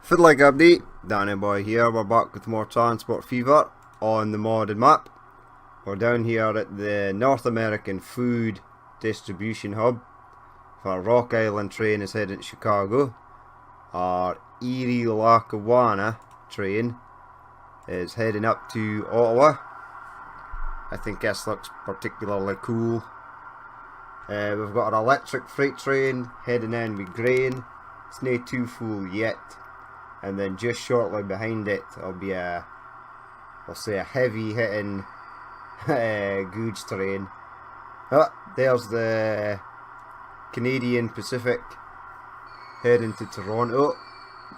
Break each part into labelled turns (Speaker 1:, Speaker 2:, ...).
Speaker 1: Fiddler update, Danny Boy here. We're back with more Transport Fever on the modded map. We're down here at the North American Food Distribution Hub. Our Rock Island train is heading to Chicago. Our Erie Lackawanna train is heading up to Ottawa. I think this looks particularly cool. We've got our electric freight train heading in with grain. It's not too full yet. And then just shortly behind it will be a heavy hitting goods train. Oh, there's the Canadian Pacific heading to Toronto.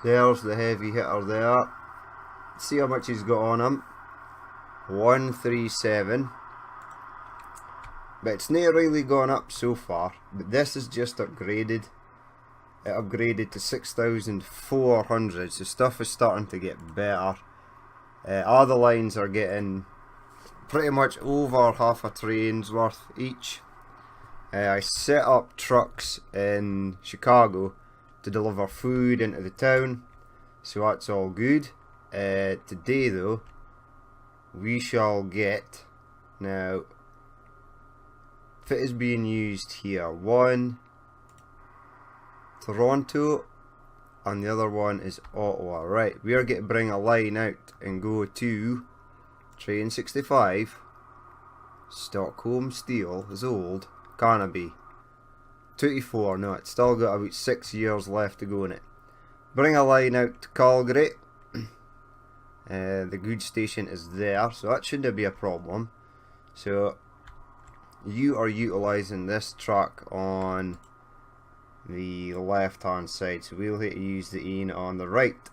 Speaker 1: There's the heavy hitter there. Let's see how much he's got on him. 137. But it's not really gone up so far. But this is just upgraded. It upgraded to 6,400, so stuff is starting to get better. Other lines are getting pretty much over half a train's worth each. I set up trucks in Chicago to deliver food into the town, so that's all good. Today though, we shall get, now, if it is being used here, one Toronto and the other one is Ottawa. Right, we are going to bring a line out and go to train 65. Stockholm Steel is old. Carnaby 24. No, it's still got about 6 years left to go in it. Bring a line out to Calgary. The goods station is there, so that shouldn't be a problem. So you are utilising this track on the left hand side, so we'll hit use the in on the right.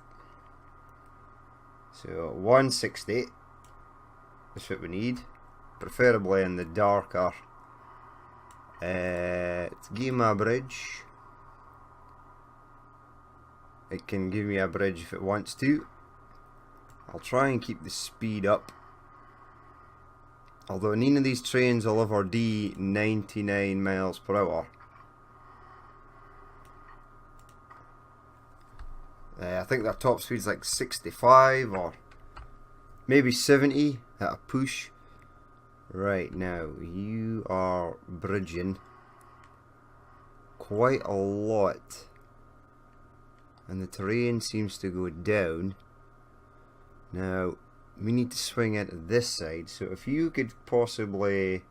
Speaker 1: So 160 is what we need, preferably in the darker. Let's give me a bridge. It can give me a bridge if it wants to. I'll try and keep the speed up, although none of these trains will ever do 99 miles per hour. I think their top speed's like 65 or maybe 70 at a push. Right, now you are bridging quite a lot and the terrain seems to go down. Now we need to swing into this side, so if you could possibly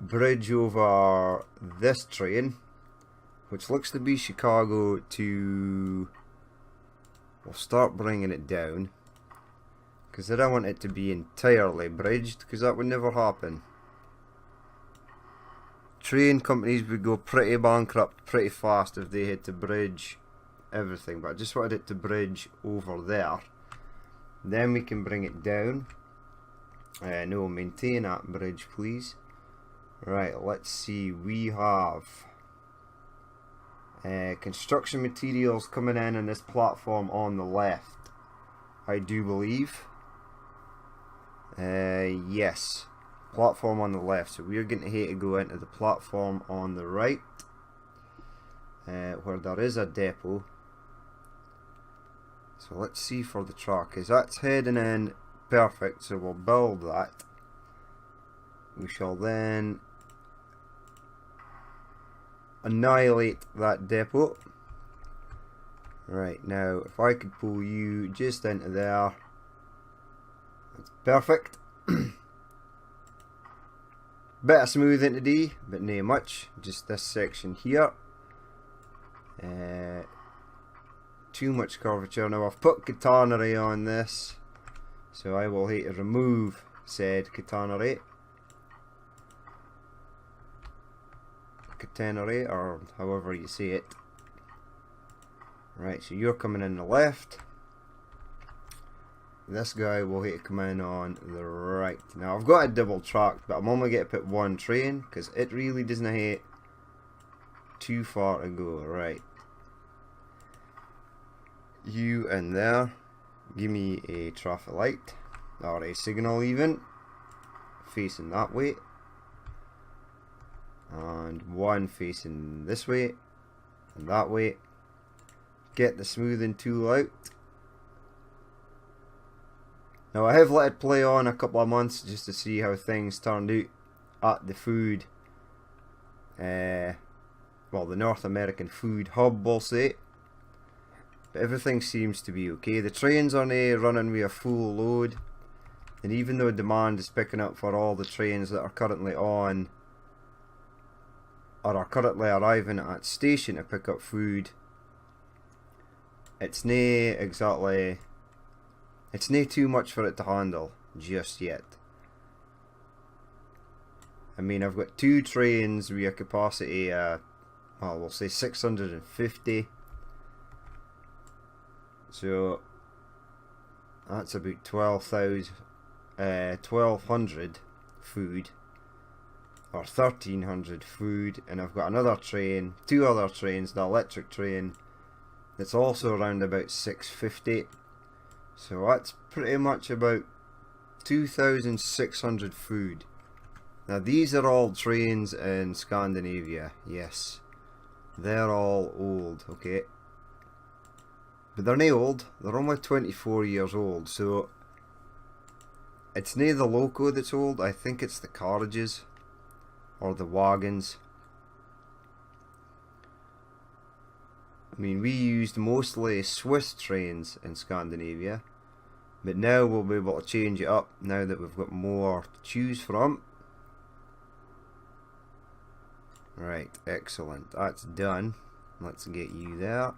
Speaker 1: bridge over this train, which looks to be Chicago to... We'll start bringing it down, because I don't want it to be entirely bridged, because that would never happen. Train companies would go pretty bankrupt pretty fast if they had to bridge everything, but I just wanted it to bridge over there. Then we can bring it down. No, maintain that bridge please. Right, let's see, we have construction materials coming in on this platform on the left, I do believe. Yes, platform on the left, so we're going to have to go into the platform on the right, where there is a depot. So let's see for the truck, as that's heading in perfect, so we'll build that. We shall then annihilate that depot. Right, now if I could pull you just into there, that's perfect. Bit of smoothing to do, but not much, just this section here. Too much curvature. Now I've put catenary on this, so I will have to remove said catenary. Catenary, or however you say it. Right, so you're coming in the left. This guy will have to come in on the right. Now I've got a double track, but I'm only going to put one train because it really doesn't have too far to go. Right, you in there, give me a traffic light or a signal even, facing that way, and one facing this way and that way. get the smoothing tool out. Now I have let it play on a couple of months just to see how things turned out at the food, well, the North American food hub, we'll say. But everything seems to be okay. The trains are now running with a full load, and even though demand is picking up for all the trains that are currently on, or are currently arriving at station to pick up food, it's not exactly, it's not too much for it to handle just yet. I mean, I've got 2 trains with a capacity, well, we'll say 650. So that's about 1200 food, or 1300 food, and I've got another train, 2 other trains, the electric train, that's also around about 650. So that's pretty much about 2600 food. Now these are all trains in Scandinavia, yes. They're all old, okay. But they're not old, they're only 24 years old, so it's not the loco that's old, I think it's the carriages, or the wagons. I mean, we used mostly Swiss trains in Scandinavia, but now we'll be able to change it up now that we've got more to choose from. Right, excellent, that's done. Let's get you there.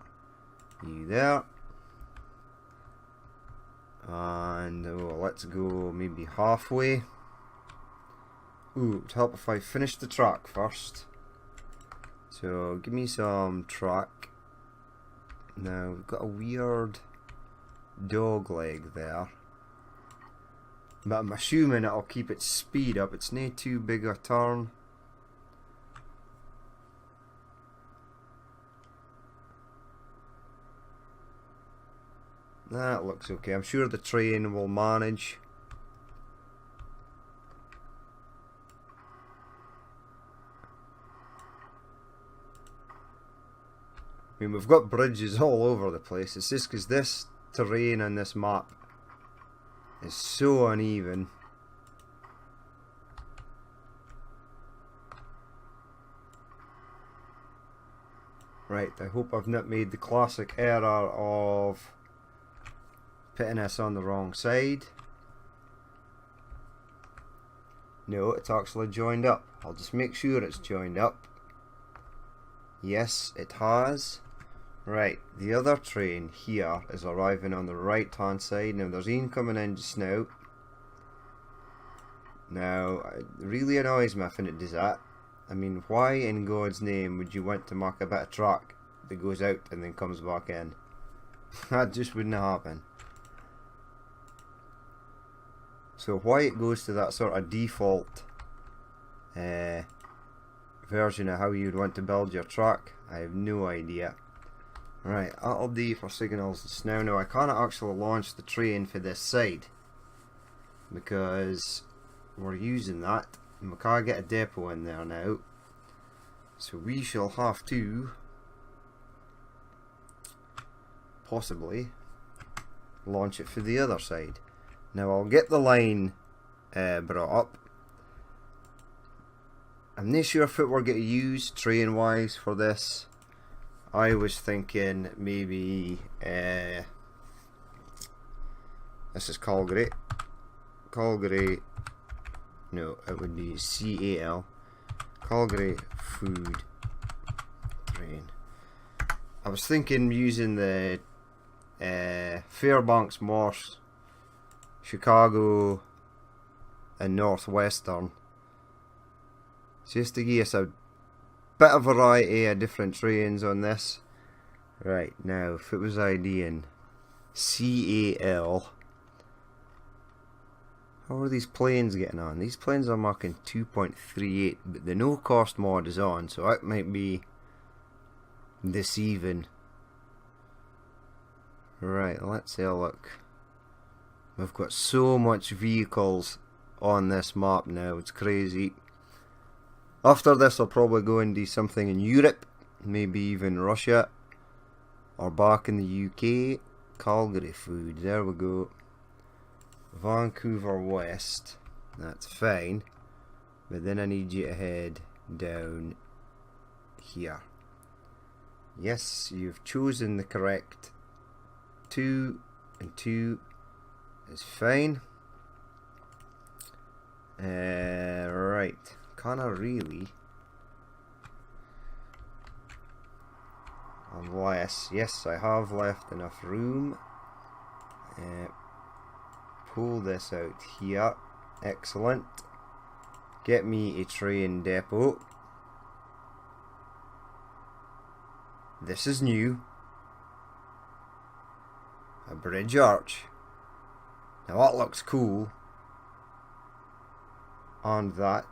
Speaker 1: You there, and let's go maybe halfway. Ooh, it'd help if I finish the track first. So give me some track. Now we've got a weird dog leg there, but I'm assuming it'll keep its speed up. It's not too big a turn. That looks okay. I'm sure the train will manage. I mean, we've got bridges all over the place. It's just because this terrain on this map is so uneven. Right, I hope I've not made the classic error of putting this on the wrong side. No, it's actually joined up. I'll just make sure it's joined up. Yes, it has. Right, the other train here is arriving on the right hand side. Now there's one coming in just now. Now, it really annoys me when it does that. I mean, why in God's name would you want to mark a bit of track that goes out and then comes back in? That just wouldn't happen. So why it goes to that sort of default version of how you'd want to build your track, I have no idea. Right, that'll do for signals just now. Now I can't actually launch the train for this side because we're using that and we can't get a depot in there now. So we shall have to possibly launch it for the other side. Now I'll get the line brought up. I'm not sure if it we're going to use train wise for this. I was thinking maybe this is Calgary. Calgary, no, it would be CAL. Calgary food train. I was thinking using the Fairbanks, Morse, Chicago and Northwestern, just to give us a bit of variety of different trains on this. Right, now if it was IDing CAL, how are these planes getting on? These planes are marking 2.38, but the no cost mod is on, so that might be deceiving. Right, let's have a look. We've got so much vehicles on this map now, it's crazy. After this I'll probably go and do something in Europe, maybe even Russia. Or back in the UK, Calgary food. There we go. Vancouver West. That's fine. But then I need you to head down here. Yes, you've chosen the correct 2 and 2 is fine. Right. Kinda really. Unless, yes, I have left enough room. Pull this out here. Excellent. Get me a train depot. This is new. A bridge arch. Now that looks cool. And that.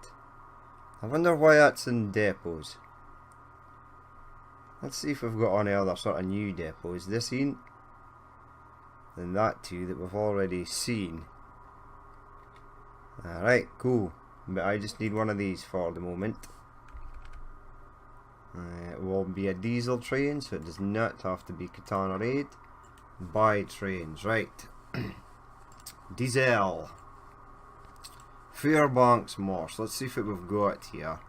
Speaker 1: I wonder why that's in depots. Let's see if we've got any other sort of new depots. This ain't. Then that too that we've already seen. Alright, cool. But I just need one of these for the moment. It will be a diesel train, so it does not have to be Katana Raid. Buy trains, right. Diesel. Fairbanks Morse. Let's see what we've got here.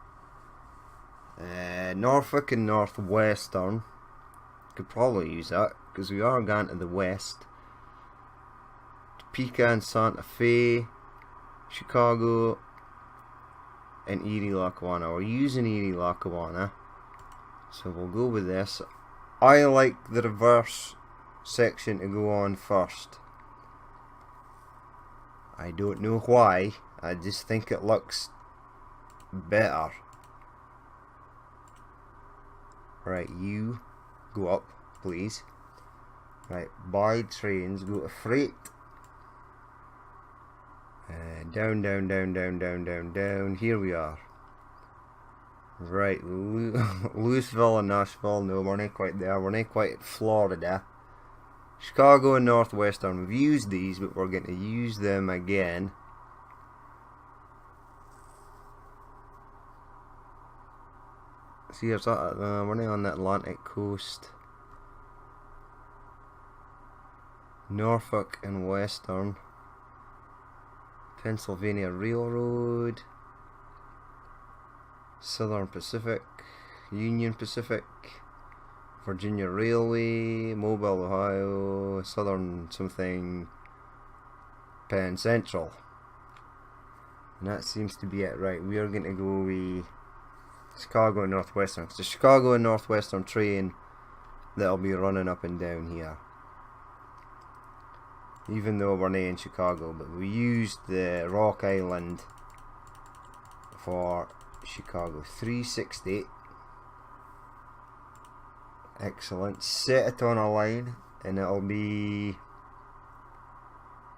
Speaker 1: Norfolk and Northwestern. Could probably use that, because we are going to the west. Topeka and Santa Fe. Chicago. And Erie Lackawanna. We're using Erie Lackawanna. So we'll go with this. I like the reverse section to go on first. I don't know why. I just think it looks better. Right, you go up, please. Right, buy trains, go to freight. Down, down, down, down, down, down, down. Here we are. Right, Louisville and Nashville. No, we're not quite there. We're not quite at Florida. Chicago and Northwestern. We've used these, but we're going to use them again. See, we're not on the Atlantic coast. Norfolk and Western. Pennsylvania Railroad. Southern Pacific. Union Pacific. Virginia Railway. Mobile, Ohio. Southern something. Penn Central. And that seems to be it. Right, we are going to go with Chicago and Northwestern. It's the Chicago and Northwestern train that'll be running up and down here. Even though we're not in Chicago, but we used the Rock Island for Chicago. 360. Excellent. Set it on a line and it'll be,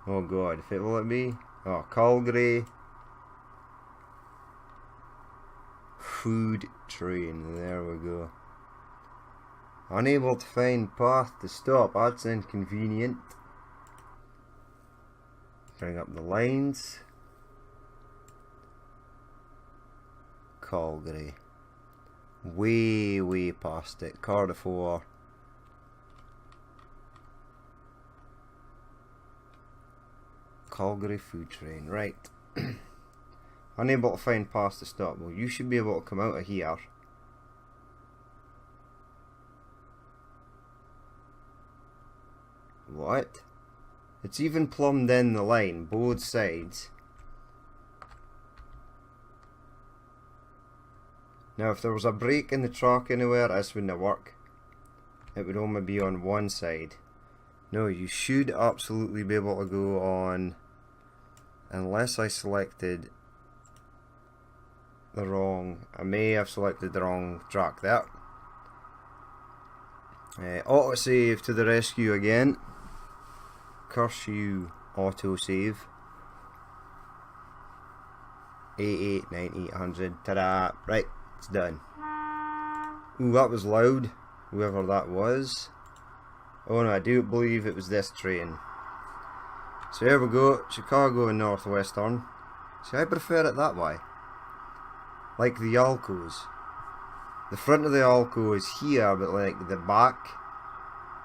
Speaker 1: oh god, if it will it be? Oh, Calgary food train. There we go. Unable to find path to stop. That's inconvenient. Bring up the lines. Calgary. Way past it. Cardiff 4. Calgary food train. Right. Unable to find path to stop. Well, you should be able to come out of here. What? It's even plumbed in the line, both sides. Now if there was a break in the track anywhere, this wouldn't work. It would only be on one side. No, you should absolutely be able to go on, unless I selected the wrong, I may have selected the wrong track there. Autosave to the rescue again. Curse you, autosave. 889800. Ta-da! Right, it's done. Ooh, that was loud. Whoever that was. Oh no, I do believe it was this train. So here we go, Chicago and Northwestern. See, I prefer it that way. Like the Alcos. The front of the Alco is here, but like the back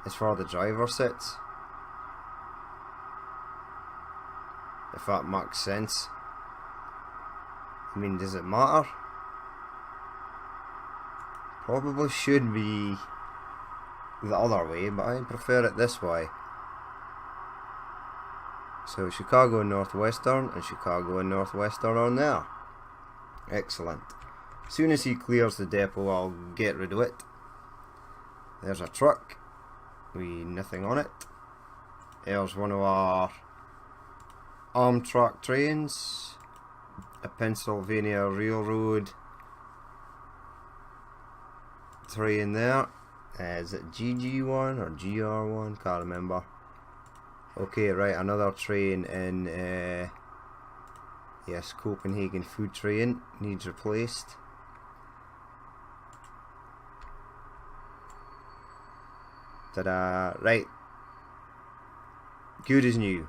Speaker 1: is for the driver sits. If that makes sense. I mean, does it matter? Probably should be the other way, but I prefer it this way. So Chicago and Northwestern, and Chicago and Northwestern on there. Excellent. As soon as he clears the depot, I'll get rid of it. There's a truck with nothing on it. There's one of our Amtrak trains, a Pennsylvania Railroad train there. Is it GG1 or GR1? Can't remember. Okay, right, another train in, yes, Copenhagen food train needs replaced. Ta-da! Right. Good as new.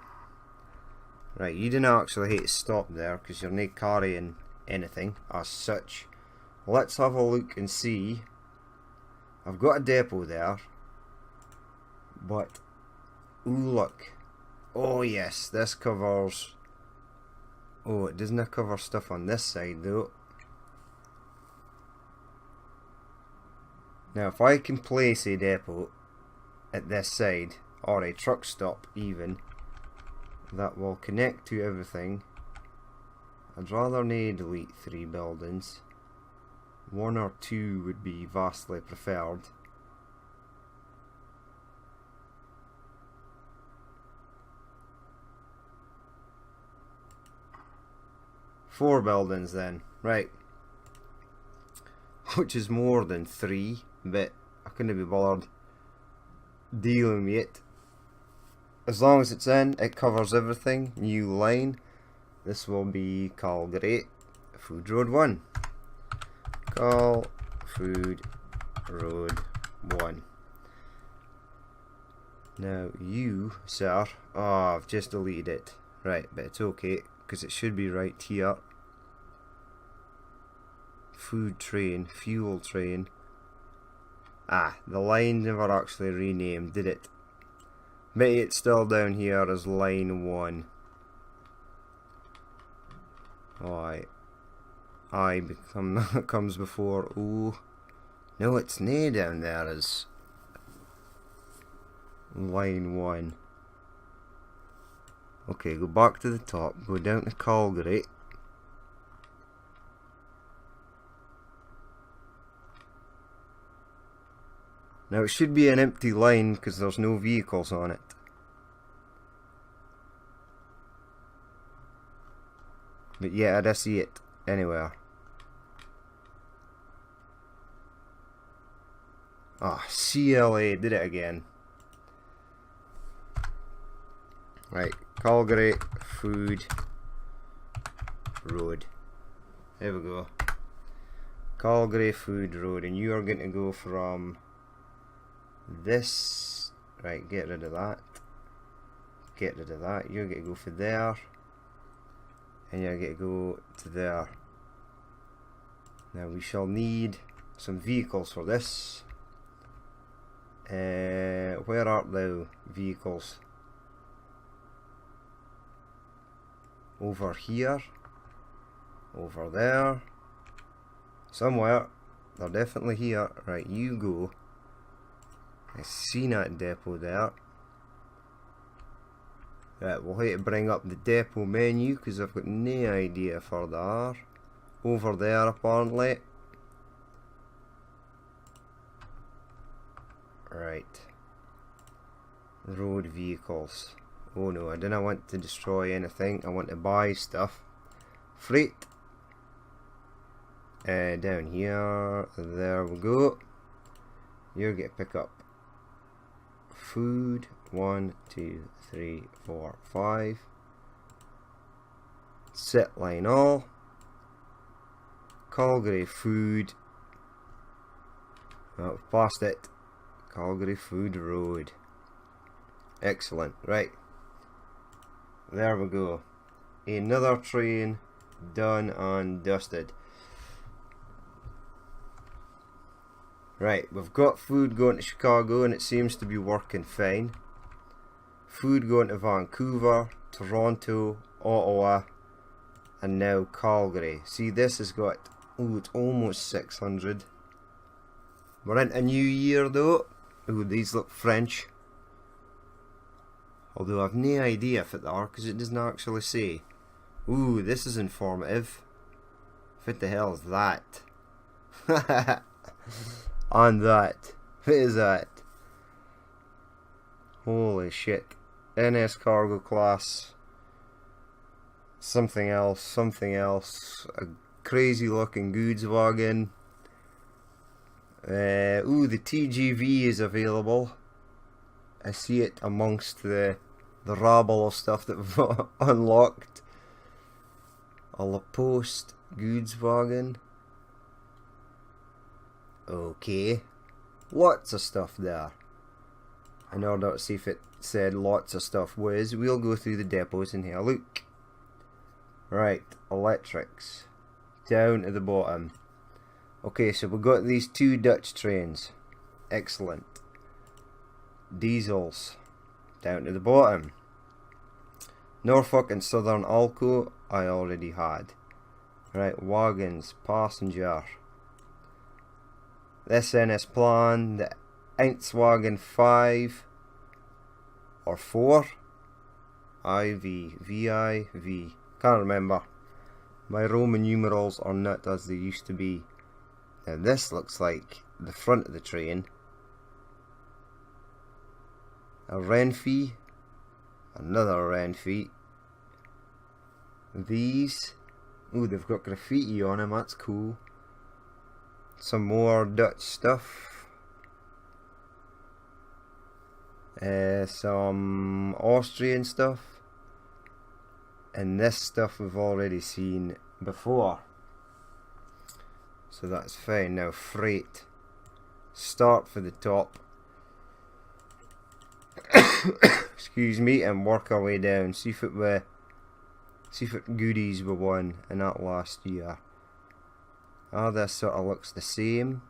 Speaker 1: Right, you didn't actually hit stop there because you're not carrying anything as such. Let's have a look and see. I've got a depot there, but ooh, look. Oh yes, this covers. Oh, it doesn't cover stuff on this side though. Now if I can place a depot at this side, or a truck stop even, that will connect to everything. I'd rather not delete 3 buildings. 1 or 2 would be vastly preferred. Four buildings then, right. Which is more than 3, but I couldn't be bothered dealing with it. As long as it's in, it covers everything. New line. This will be Calgary Food Road 1. Cal Food Road 1. Now you, sir, I've just deleted it. Right, but it's okay, because it should be right here. Food train, fuel train. The line never actually renamed, did it? Maybe it's still down here as line 1. Alright. Comes before. Oh, no, it's nae down there as line 1. Okay, go back to the top, go down to Calgary. Now it should be an empty line because there's no vehicles on it. But yeah, I do see it anywhere. CLA did it again. Right, Calgary Food Road. There we go. Calgary Food Road, and you are going to go from this. Right, get rid of that. Get rid of that. You're going to go for there. And you're going to go to there. Now we shall need some vehicles for this. Where art thou, vehicles? Over here. Over there. Somewhere. They're definitely here. Right, you go. I see that depot there. Right, we'll have to bring up the depot menu because I've got no idea if they are. Over there apparently. Right. Road vehicles. Oh no, I didn't want to destroy anything. I want to buy stuff. Freight. Down here. There we go. You get pick up. Food. 1, 2, 3, 4, 5. Set line all. Calgary Food. Oh, past it. Calgary Food Road. Excellent. Right. There we go. Another train done and dusted. Right, we've got food going to Chicago and it seems to be working fine. Food going to Vancouver, Toronto, Ottawa, and now Calgary. See, this has got, ooh, it's almost 600. We're into New Year though. Ooh, these look French. Although I've no idea if it are, because it doesn't actually say. Ooh, this is informative. What the hell is that? And that. What is that? Holy shit. NS Cargo Class. Something else, something else. A crazy looking goods wagon. Ooh, the TGV is available. I see it amongst the rabble of stuff that we've unlocked. A La Poste goods wagon. Okay. Lots of stuff there. In order to see if it said lots of stuff was, we'll go through the depots and have a look. Right, electrics. Down to the bottom. Okay, so we've got these two Dutch trains. Excellent. Diesels. Down to the bottom. Norfolk and Southern Alco, I already had. Right, wagons, passenger. This NS Plan, the Einzwagen 5 or 4. IV, VI, V. Can't remember. My Roman numerals are not as they used to be. Now this looks like the front of the train. A Renfe. Another Renfe. These. Ooh, they've got graffiti on them, that's cool. Some more Dutch stuff. Some Austrian stuff. And this stuff we've already seen before. So that's fine. Now freight. Start for the top. Excuse me, and work our way down. See if it goodies we won in that last year. This sort of looks the same.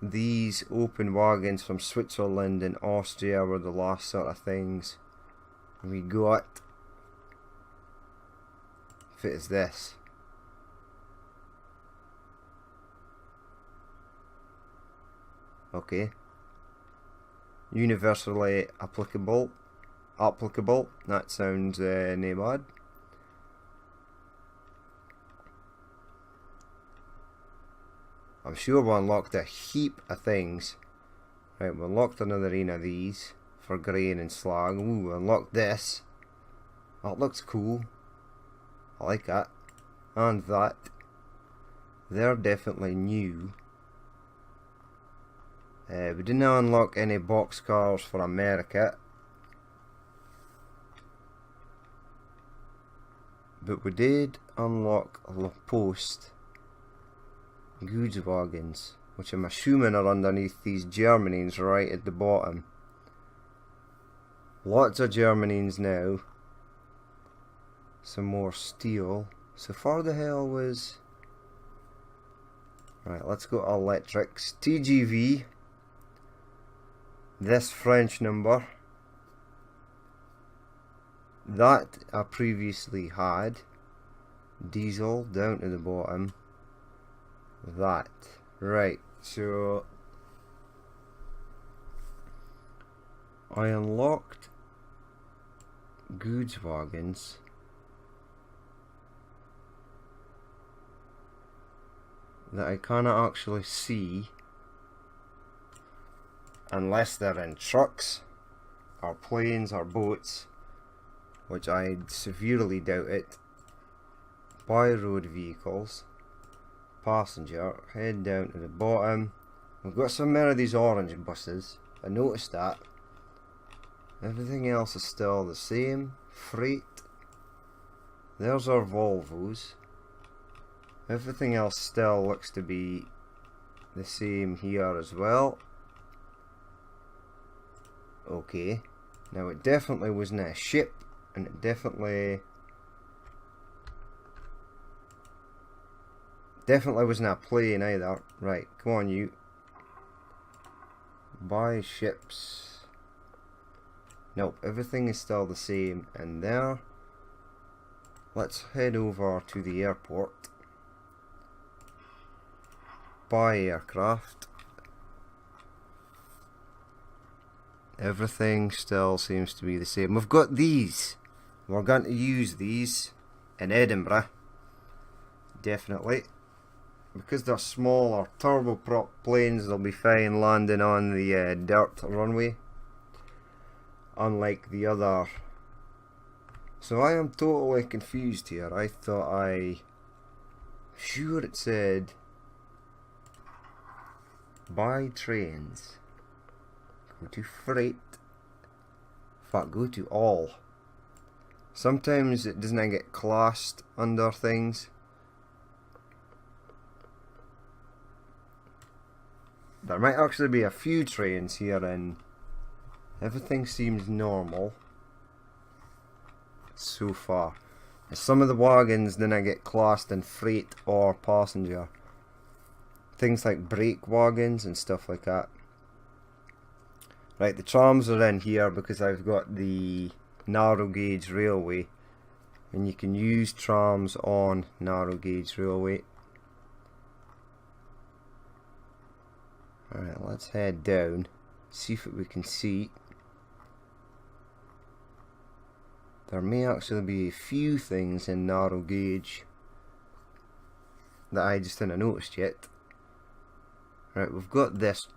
Speaker 1: These open wagons from Switzerland and Austria were the last sort of things we got. If it is this. Okay. Universally applicable. That sounds nae bad. I'm sure we unlocked a heap of things. Right, we unlocked another one of these for grain and slag. Ooh, we unlocked this. That looks cool. I like that. And that. They're definitely new. We didn't unlock any boxcars for America. But we did unlock La Poste goods wagons, which I'm assuming are underneath these Germanines right at the bottom. Lots of Germanines now. Some more steel. So far the hell was... Right, let's go to electrics. TGV. This French number. That I previously had. Diesel down to the bottom. That. Right, so I unlocked goods wagons. That I cannot actually see unless they're in trucks or planes or boats, which I severely doubt it. By road vehicles. Passenger, head down to the bottom. We've got some more of these orange buses. I noticed that. Everything else is still the same. Freight. There's our Volvos. Everything else still looks to be the same here as well. Okay. Now it definitely wasn't a ship, and it definitely Definitely wasn't a plane either. Right, come on you. Buy ships. Nope, everything is still the same in there. Let's head over to the airport. Buy aircraft. Everything still seems to be the same. We've got these. We're going to use these in Edinburgh. Definitely. Because they're smaller turboprop planes, they'll be fine landing on the dirt runway. Unlike the other. So I am totally confused here. I thought sure it said buy trains. Go to freight. In fact, go to all. Sometimes it doesn't get classed under things. There might actually be a few trains here and everything seems normal so far. Some of the wagons didn't get classed in freight or passenger. Things like brake wagons and stuff like that. Right, the trams are in here because I've got the narrow gauge railway, and you can use trams on narrow gauge railway. Alright, let's head down, see if we can see. There may actually be a few things in narrow gauge that I just haven't noticed yet. Right, we've got this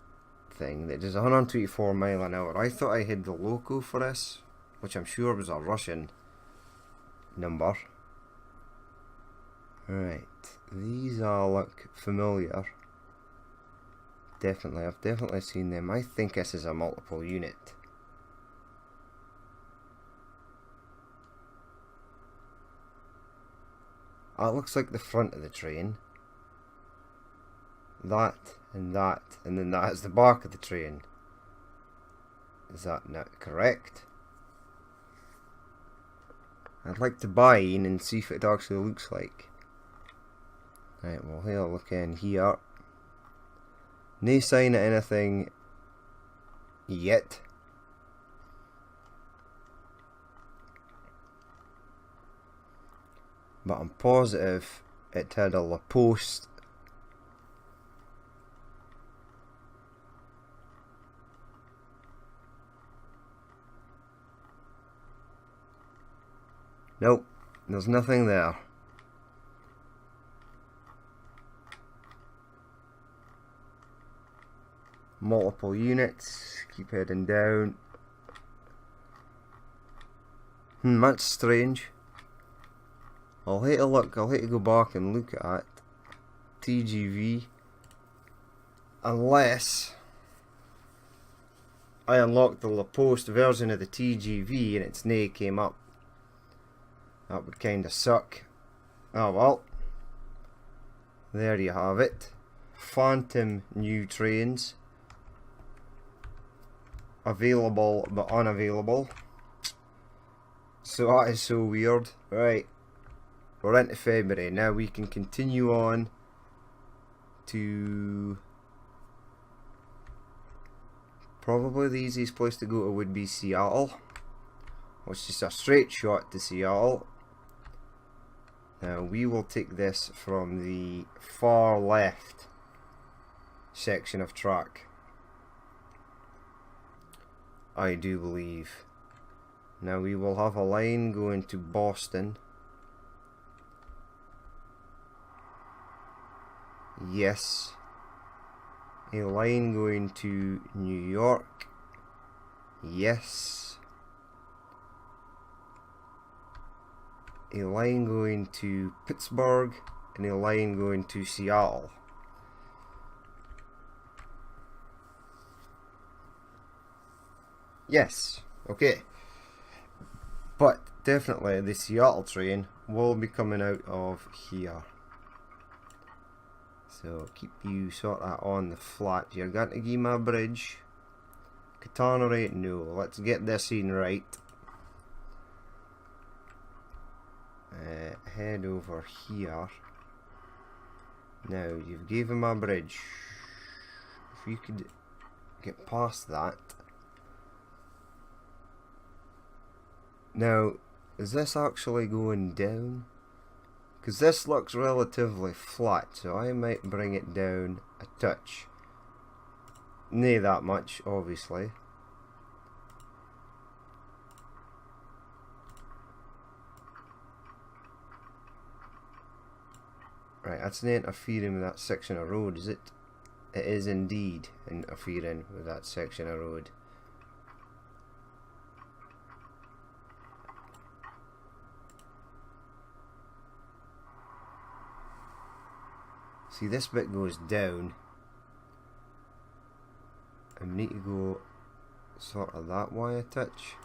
Speaker 1: thing that does 124 mile an hour. I thought I had the loco for this, which I'm sure was a Russian number. Right, these all look familiar. Definitely, I've definitely seen them. I think this is a multiple unit. That looks like the front of the train. That, and then that is the back of the train. Is that not correct? I'd like to buy in and see if it actually looks like. Right, well here, look in here. No sign of anything yet. But I'm positive it had a Laposte. Nope, there's nothing there. Multiple units, keep heading down. That's strange. I'll hate to look, I'll hate to go back and look at it. TGV. Unless I unlocked the Laposte version of the TGV and its nay came up. That would kinda suck. Oh well. There you have it. Phantom new trains. Available but unavailable. So that is so weird. Right. We're into February. Now we can continue on to probably the easiest place to go to would be Seattle. Which is just a straight shot to Seattle. Now we will take this from the far left section of track. I do believe. Now we will have a line going to Boston. Yes. A line going to New York. Yes. A line going to Pittsburgh and a line going to Seattle. Yes, okay. But definitely the Seattle train will be coming out of here. So keep you sort of on the flat. You're going to give me a bridge. Katana right? No. Let's get this scene right. Head over here. Now, you've given my bridge. If you could get past that. Now, is this actually going down? Because this looks relatively flat, so I might bring it down a touch. Nay, that much, obviously. Right, that's not interfering with that section of road, is it? It is indeed interfering with that section of road. See, this bit goes down. I need to go sort of that way a touch.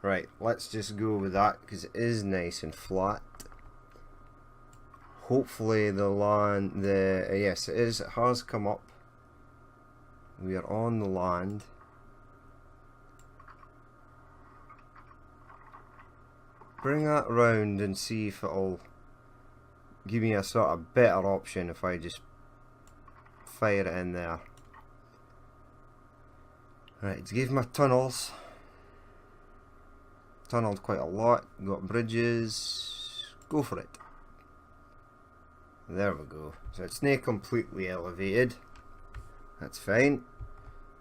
Speaker 1: Right, let's just go with that because it is nice and flat. Hopefully the land, yes it is, it has come up. We are on the land. Bring that round and see if it'll give me a sort of better option if I just fire it in there. Right, it's gave my tunnels. Tunneled quite a lot, got bridges, go for it. There we go. So it's not completely elevated. That's fine.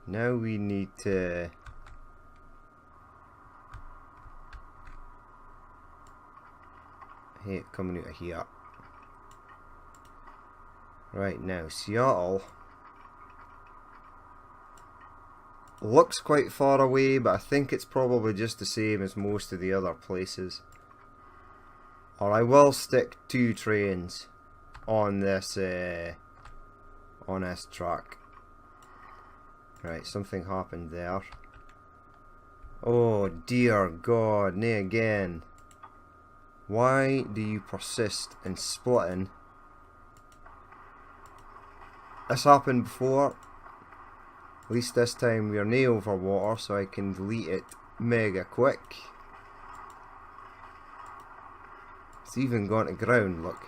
Speaker 1: Now we need to hey, coming out of here. Right now, Seattle looks quite far away, but I think it's probably just the same as most of the other places. Or I will stick 2 trains on this track. Right, something happened there. Oh dear God, nay again. Why do you persist in splitting? This happened before. At least this time we are nae over water, so I can delete it mega quick. It's even gone to ground, look.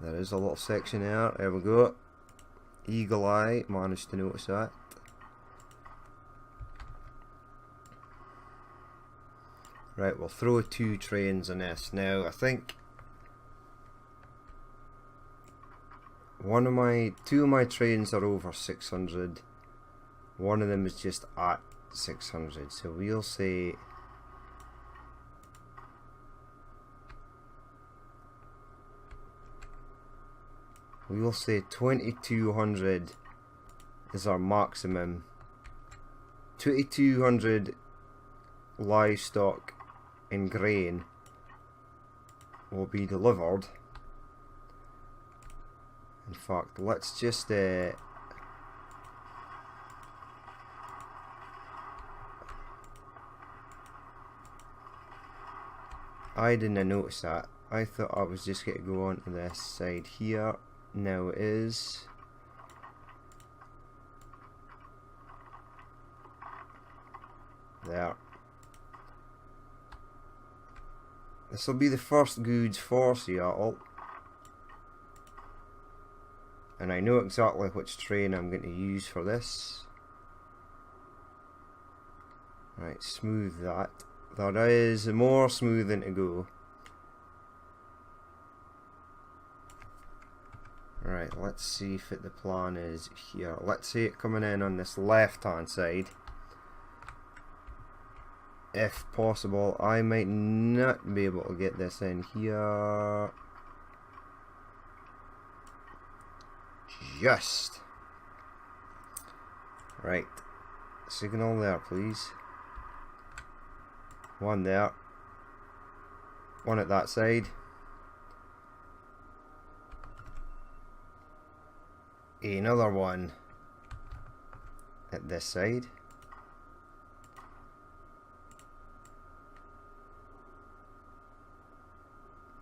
Speaker 1: There is a little section there we go. Eagle eye, managed to notice that. Right, we'll throw 2 trains on this. Now, I think two of my trains are over 600. One of them is just at 600. So we'll say we will say 2200 is our maximum. 2200 livestock and grain will be delivered. In fact, let's just I didn't notice that. I thought I was just going to go on to this side here. Now it is. There. This will be the first goods for Seattle. And I know exactly which train I'm going to use for this. Right, smooth that. There is more smoothing to go. Right, let's see if the plan is here. Let's see it coming in on this left hand side. If possible, I might not be able to get this in here. Just. Right. Signal there, please. One there. One at that side. Another one at this side.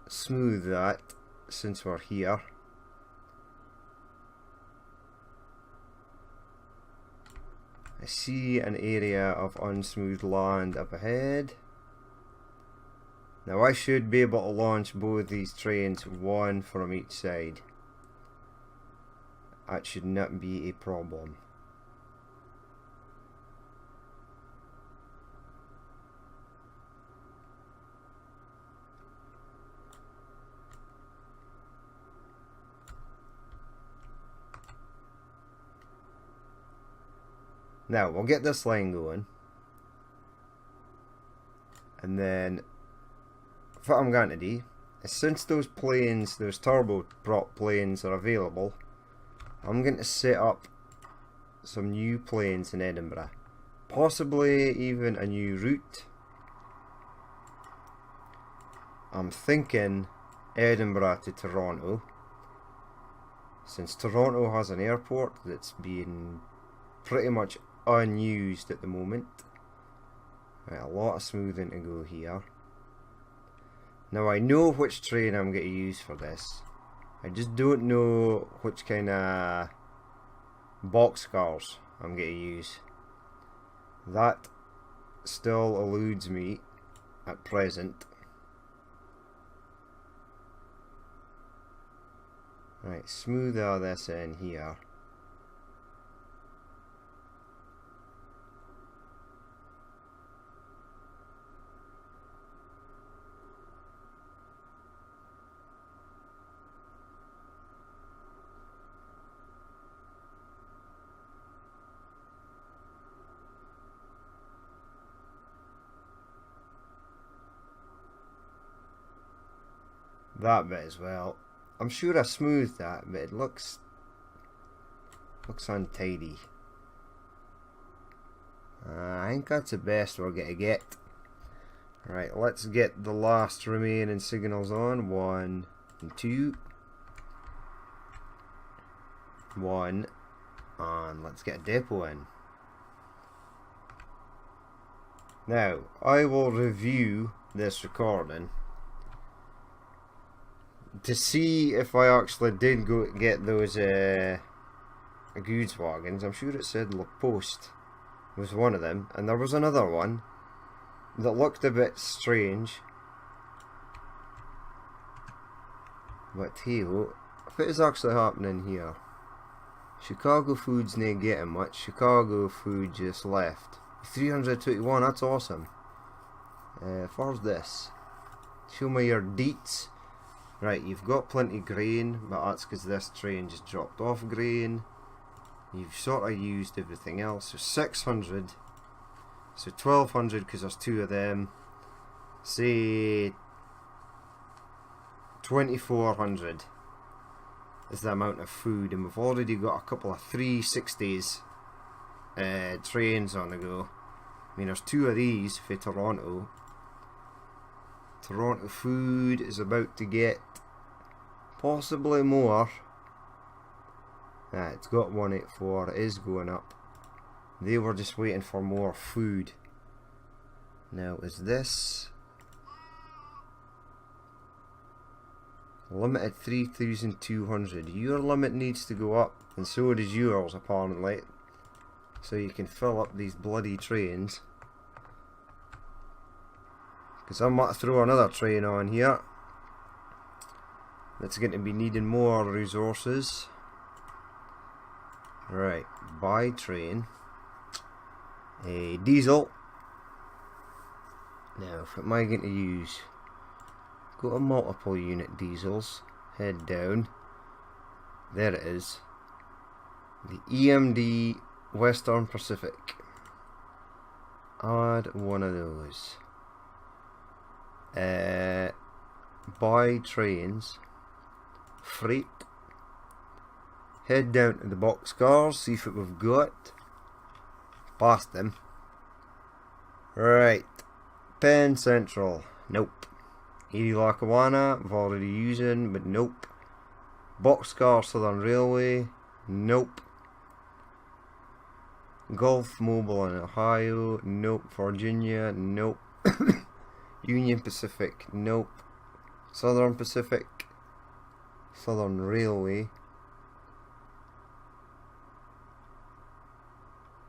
Speaker 1: Smooth that since we're here. I see an area of unsmooth land up ahead. Now I should be able to launch both these trains, one from each side. That should not be a problem. Now we'll get this line going, and then what I'm going to do is, since those planes, those turboprop planes are available, I'm going to set up some new planes in Edinburgh, possibly even a new route. I'm thinking Edinburgh to Toronto, since Toronto has an airport that's being pretty much unused at the moment. Right, a lot of smoothing to go here. Now I know which train I'm going to use for this. I just don't know which kind of boxcars I'm going to use. That still eludes me at present. Right, smooth all this in here. That bit as well. I'm sure I smoothed that, but it looks untidy. I think that's the best we're going to get. Right, let's get the last remaining signals on. 1 and 2. 1. And let's get a depot in. Now, I will review this recording to see if I actually did go get those goods wagons. I'm sure it said La Poste was one of them, and there was another one that looked a bit strange. But hey, if it is actually happening here, Chicago Food's not getting much. Chicago Food just left. 321, that's awesome. Where's this? Show me your deets. Right, you've got plenty grain, but that's because this train just dropped off grain. You've sort of used everything else. So 600. So 1200 because there's 2 of them. Say 2400 is the amount of food, and we've already got a couple of 360s trains on the go. I mean, there's 2 of these for Toronto. Toronto Food is about to get possibly more. It's got 184, it is going up. They were just waiting for more food. Now, is this limited 3,200? Your limit needs to go up, and so does yours apparently, so you can fill up these bloody trains. Because I might throw another train on here that's going to be needing more resources. Right, buy train. A diesel. Now, what am I going to use? Go to multiple unit diesels. Head down. There it is. The EMD Western Pacific. Add one of those. Buy trains. Freight. Head down to the boxcars, see if we've got. Past them. Right. Penn Central. Nope. Erie Lackawanna, I've already using, but nope. Boxcar Southern Railway. Nope. Gulf Mobile in Ohio. Nope. Virginia. Nope. Union Pacific. Nope. Southern Pacific. Southern Railway.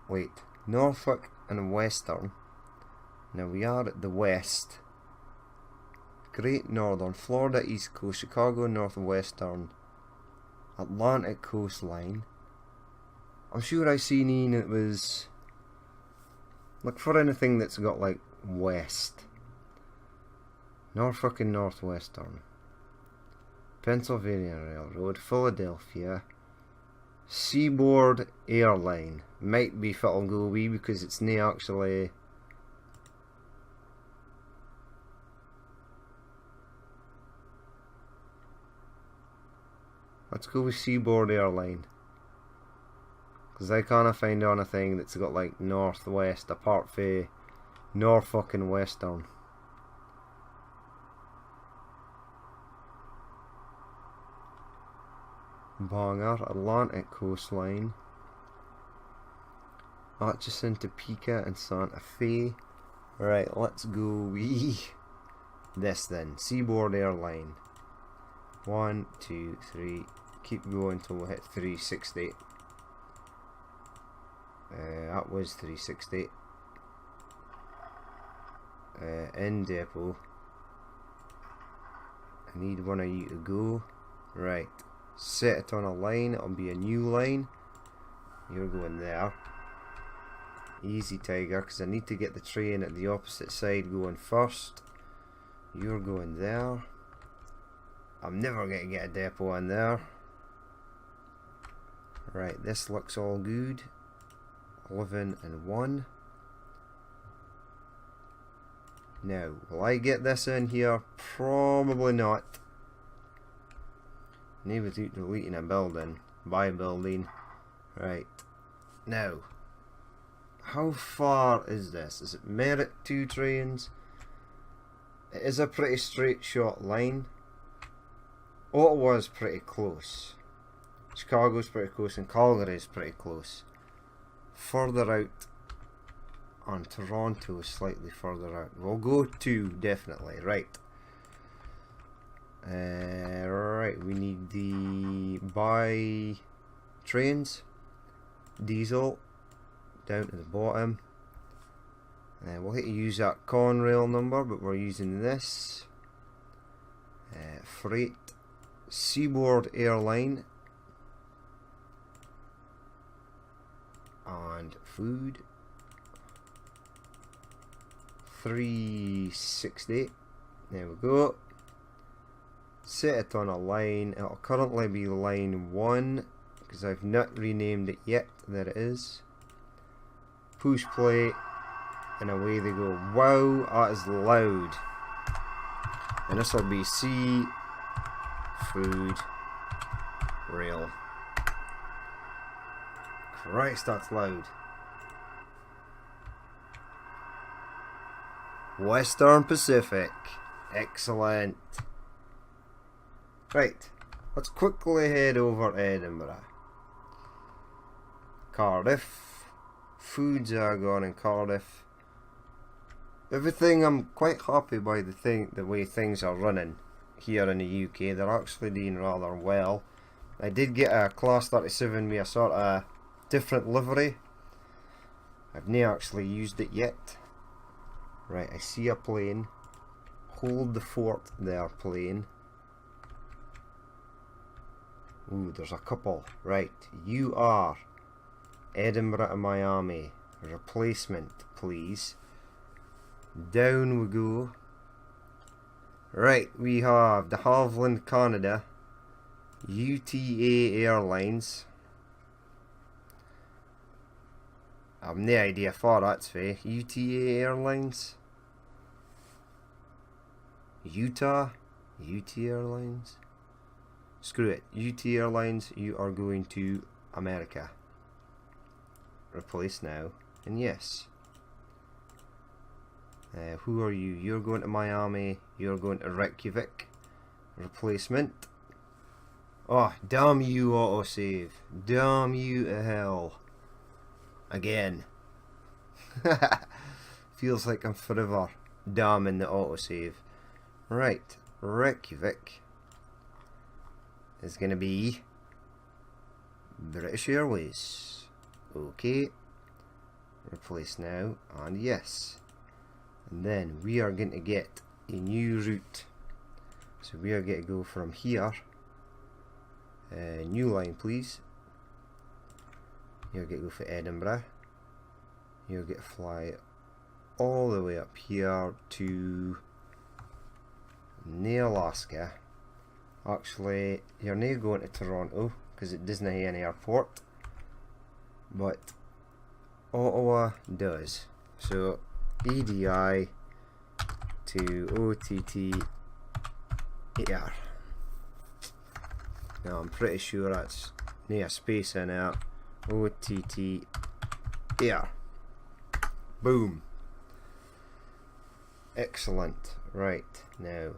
Speaker 1: Wait. Norfolk and Western. Now we are at the west. Great Northern, Florida East Coast, Chicago Northwestern, Atlantic coastline. I'm sure I seen it was, look for anything that's got like west. Norfolk and Northwestern, Pennsylvania Railroad, Philadelphia, Seaboard Airline. Might be if it'll go wee because it's nae actually. Let's go with Seaboard Airline, because I can't find anything that's got like northwest apart from Norfolk and Western. Bangor, Atlantic coastline, Atchison, Topeka and Santa Fe. Right, let's go with this then. Seaboard Airline. 1, 2, 3. Keep going till we hit 360. That was 360. In depot. I need one of you to go. Right. Set it on a line. It'll be a new line. You're going there. Easy, Tiger, because I need to get the train at the opposite side going first. You're going there. I'm never going to get a depot in there. Right, this looks all good. 11 and 1. Now, will I get this in here? Probably not. Maybe without deleting a building. By building. Right. Now, how far is this? Is it Merritt 2 trains? It is a pretty straight shot line. Ottawa's pretty close. Chicago's pretty close and Calgary's pretty close. Further out, and Toronto is slightly further out. We'll go 2 definitely. Right. Right, we need the buy trains, diesel down to the bottom. We'll hit to use that Conrail number, but we're using this. Freight, Seaboard Airline, and food. 360. There we go. Set it on a line. It'll currently be line 1 because I've not renamed it yet. There it is. Push play and away they go. Wow, that is loud. And this will be sea, food, rail. Christ, that's loud. Western Pacific. Excellent. Right, let's quickly head over to Edinburgh. Cardiff. Foods are gone in Cardiff. Everything, I'm quite happy by the way things are running here in the UK. They're actually doing rather well. I did get a Class 37 with a sort of different livery. I've not actually used it yet. Right, I see a plane. Hold the fort there, plane. Ooh, there's a couple. Right, you are Edinburgh to Miami. Replacement, please. Down we go. Right, we have de Havilland, Canada. UTA Airlines. I have no idea for that's for. UTA Airlines. UTA Airlines. Screw it. UT Airlines, you are going to America. Replace now. And yes. Who are you? You're going to Miami. You're going to Reykjavik. Replacement. Oh, damn you, autosave. Damn you to hell. Again. Feels like I'm forever damning the autosave. Right. Reykjavik is going to be British Airways. Okay. Replace now. And yes. And then we are going to get a new route. So we are going to go from here. New line, please. You're going to go for Edinburgh. You're going to fly all the way up here to near Alaska. Actually, you're not going to Toronto because it doesn't have any airport, but Ottawa does. So EDI to OTTAR. Now I'm pretty sure that's near space in there. OTTAR. Boom. Excellent. Right, now,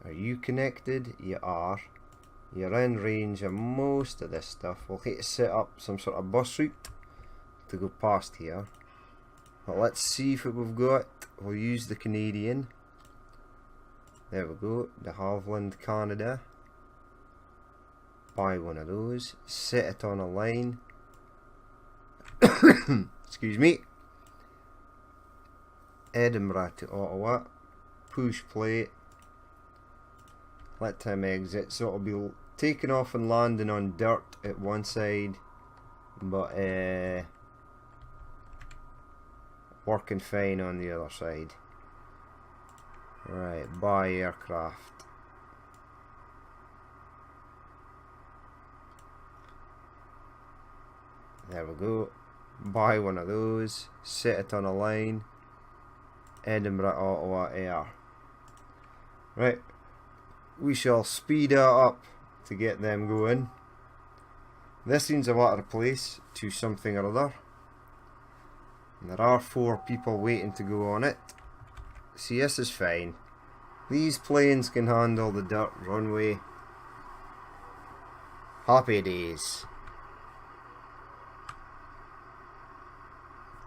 Speaker 1: are you connected? You are. You're in range of most of this stuff. We'll need to set up some sort of bus route to go past here. But let's see if we've got. We'll use the Canadian. There we go. De Havilland, Canada. Buy one of those. Set it on a line. Excuse me. Edinburgh to Ottawa. Push play. Let him exit. So it'll be taking off and landing on dirt at one side, but working fine on the other side. Right, buy aircraft. There we go. Buy one of those. Set it on a line. Edinburgh, Ottawa, Air. Right. We shall speed it up to get them going. This seems a water place to something or other. And there are 4 people waiting to go on it. See, this is fine. These planes can handle the dirt runway. Happy days.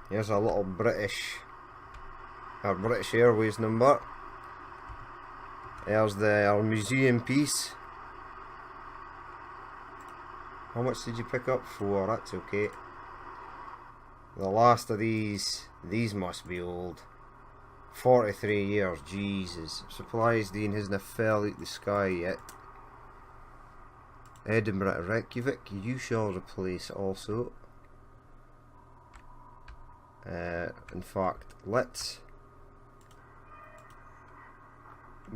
Speaker 1: Here's a little British Airways number. There's our museum piece. How much did you pick up? 4, that's okay. The last of these must be old. 43 years, Jesus. Supplies Dean hasn't fell out the sky yet. Edinburgh to Reykjavik, you shall replace also. In fact, let's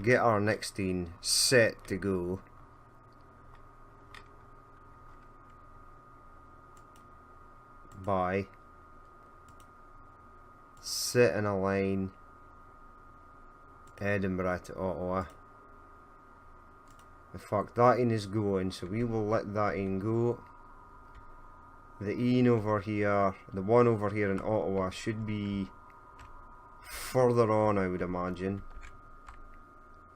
Speaker 1: get our next team set to go. By set in a line. Edinburgh to Ottawa. In fact, that in is going, so we will let that in go. The Ian over here, the one over here in Ottawa should be further on, I would imagine.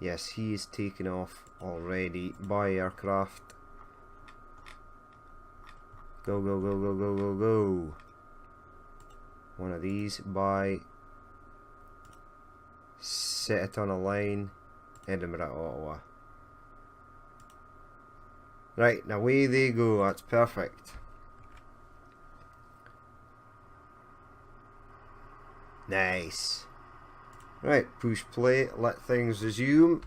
Speaker 1: Yes, he is taken off already by aircraft. Go, go, go, go, go, go, go. One of these by. Set it on a line. Edinburgh, Ottawa. Right, now away they go. That's perfect. Nice. Right, push play, let things resume,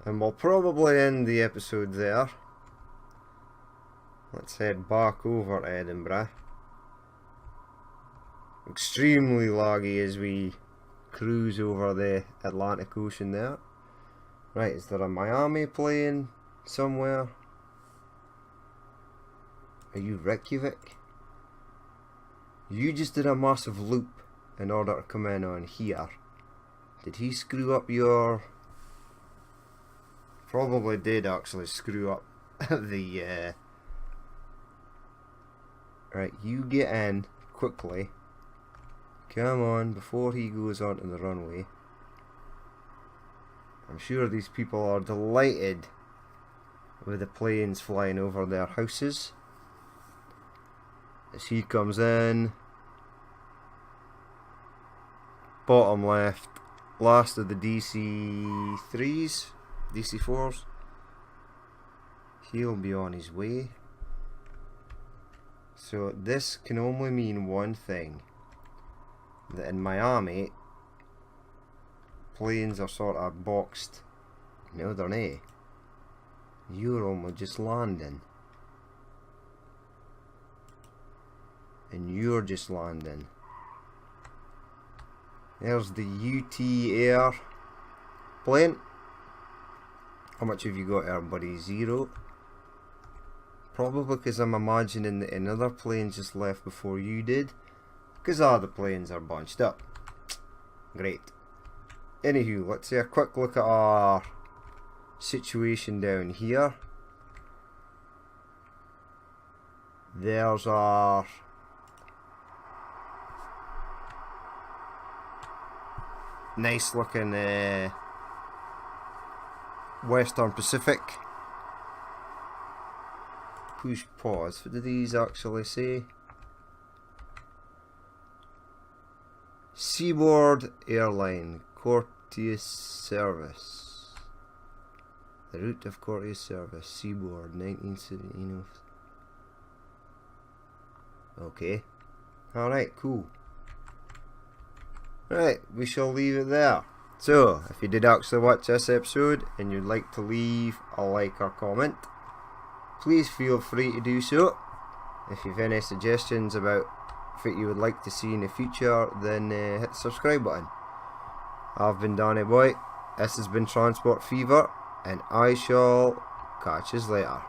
Speaker 1: and we'll probably end the episode there. Let's head back over Edinburgh. Extremely laggy as we cruise over the Atlantic Ocean there. Right, is there a Miami plane somewhere? Are you Reykjavik? You just did a massive loop in order to come in on here. Did he screw up your... Probably did actually screw up the... Right, you get in quickly. Come on, before he goes onto the runway. I'm sure these people are delighted with the planes flying over their houses. As he comes in. Bottom left. Last of the DC-3s. DC-4s. He'll be on his way. So this can only mean one thing. That in Miami planes are sort of boxed. No, they're not. You're almost just landing. And you're just landing. There's the UT Air plane. How much have you got there, buddy? 0. Probably because I'm imagining that another plane just left before you did. Because all the planes are bunched up. Great. Anywho, let's see a quick look at our situation down here. There's our nice looking Western Pacific. Push pause. What do these actually say? Seaboard Airline courteous service. The route of courteous service. Seaboard 1917. Okay. Alright, cool. Right, we shall leave it there. So, if you did actually watch this episode and you'd like to leave a like or comment, please feel free to do so. If you've any suggestions about what you would like to see in the future, then hit the subscribe button. I've been Danny Boy, this has been Transport Fever, and I shall catch you later.